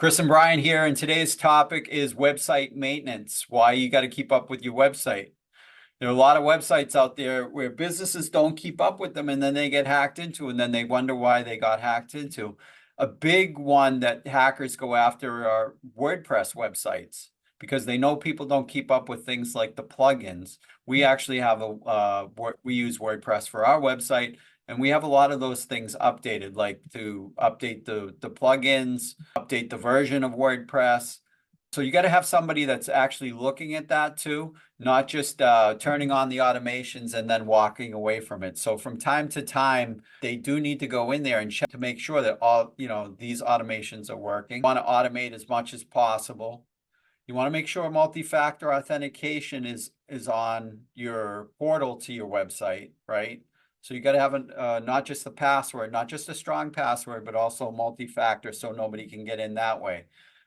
Chris and Brian here, and today's topic is website maintenance, why you got to keep up with your website. There are a lot of websites out there where businesses don't keep up with them and then they get hacked into, and then they wonder why they got hacked into. A big one that hackers go after are WordPress websites because they know people don't keep up with things like the plugins. We actually have we use WordPress for our website, and we have a lot of those things updated, like to update the plugins, update the version of WordPress. So you got to have somebody that's actually looking at that too, not just turning on the automations and then walking away from it. So from time to time, they do need to go in there and check to make sure that all, these automations are working. You want to automate as much as possible. You want to make sure multi-factor authentication is on your portal to your website, right? So you got to have not just the password, not just a strong password, but also multi-factor so nobody can get in that way.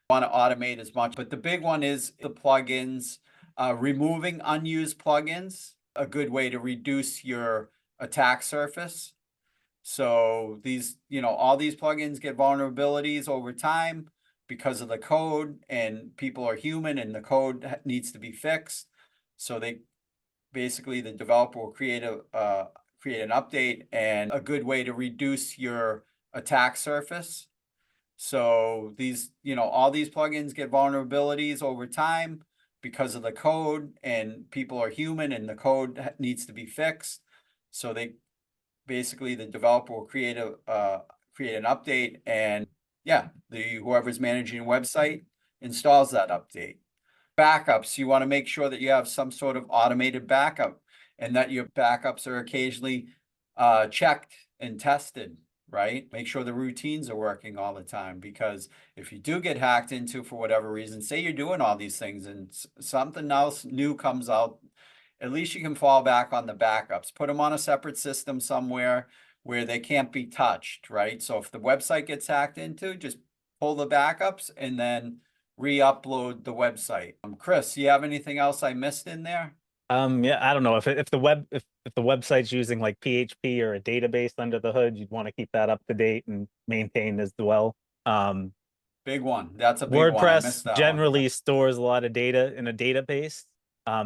Want to automate as much, but the big one is the plugins. Removing unused plugins, a good way to reduce your attack surface. So these, all these plugins get vulnerabilities over time because of the code, and people are human and the code needs to be fixed. So they basically, the developer will create an update, and a good way to reduce your attack surface. So these, all these plugins get vulnerabilities over time because of the code, and people are human and the code needs to be fixed. So they basically, the developer will create an update, and whoever's managing a website installs that update. Backups, you want to make sure that you have some sort of automated backup and that your backups are occasionally checked and tested, right? Make sure the routines are working all the time, because if you do get hacked into for whatever reason, say you're doing all these things and something else new comes out, at least you can fall back on the backups. Put them on a separate system somewhere where they can't be touched, right? So if the website gets hacked into, just pull the backups and then re-upload the website. Chris, you have anything else I missed in there? Yeah, I don't know if the website's using like PHP or a database under the hood, you'd want to keep that up to date and maintained as well. Big one. That's a big one. I WordPress missed that one. generally stores a lot of data in a database.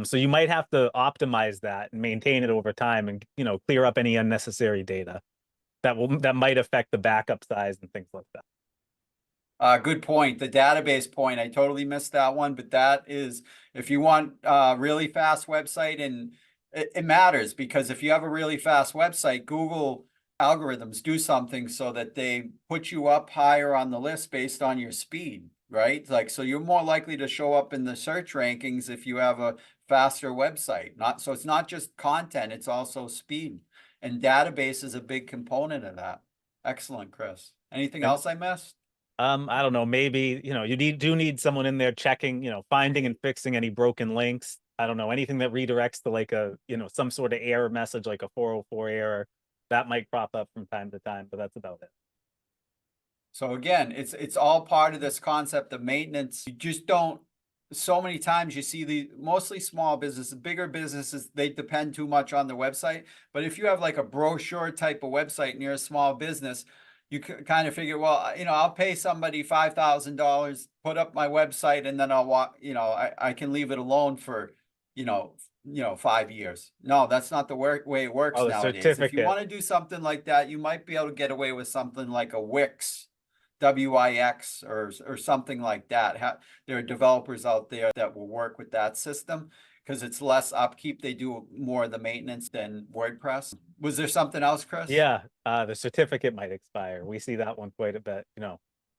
So you might have to optimize that and maintain it over time, and clear up any unnecessary data that might affect the backup size and things like that. Good point. The database point, I totally missed that one, but that is, if you want a really fast website, and it matters, because if you have a really fast website, Google algorithms do something so that they put you up higher on the list based on your speed, right? Like, so you're more likely to show up in the search rankings if you have a faster website. So it's not just content, it's also speed. And database is a big component of that. Excellent, Chris. Anything And else I missed? I don't know, maybe, do need someone in there checking, finding and fixing any broken links. I don't know, anything that redirects to like some sort of error message, like a 404 error, that might crop up from time to time, but that's about it. So again, it's all part of this concept of maintenance. You just don't, so many times you see the mostly small businesses, bigger businesses, they depend too much on the website. But if you have like a brochure type of website and you're a small business, you kind of figure, well, I'll pay somebody $5,000, put up my website, and then I'll walk, I can leave it alone for, 5 years. No, that's not the way it works Oh, the nowadays. If you certificate. want to do something like that, you might be able to get away with something like a Wix, WIX, or something like that. There are developers out there that will work with that system because it's less upkeep. They do more of the maintenance than WordPress. Was there something else, Chris? Yeah, the certificate might expire. We see that one quite a bit.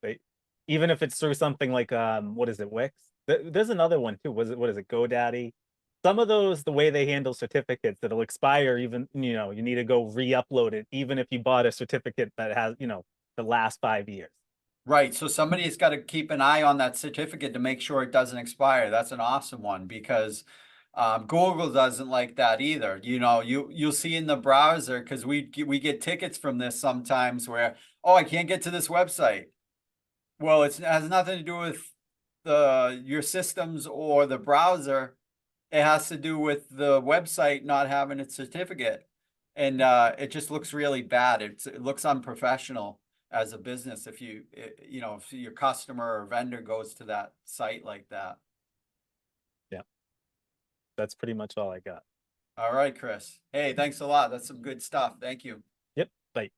They, even if it's through something like what is it, Wix? There's another one too. What is it, GoDaddy? Some of those, the way they handle certificates, that'll expire. Even you need to go re-upload it, even if you bought a certificate that has the last 5 years. Right. So somebody's got to keep an eye on that certificate to make sure it doesn't expire. That's an awesome one, because Google doesn't like that either. You'll see in the browser, because we get tickets from this sometimes where, oh, I can't get to this website. Well, it has nothing to do with your systems or the browser. It has to do with the website not having its certificate, and it just looks really bad. It looks unprofessional. as a business if you, you know, if your customer or vendor goes to that site like that. That's pretty much all I got. All right, Chris. Hey, thanks a lot. That's some good stuff. Thank you. Yep. Bye.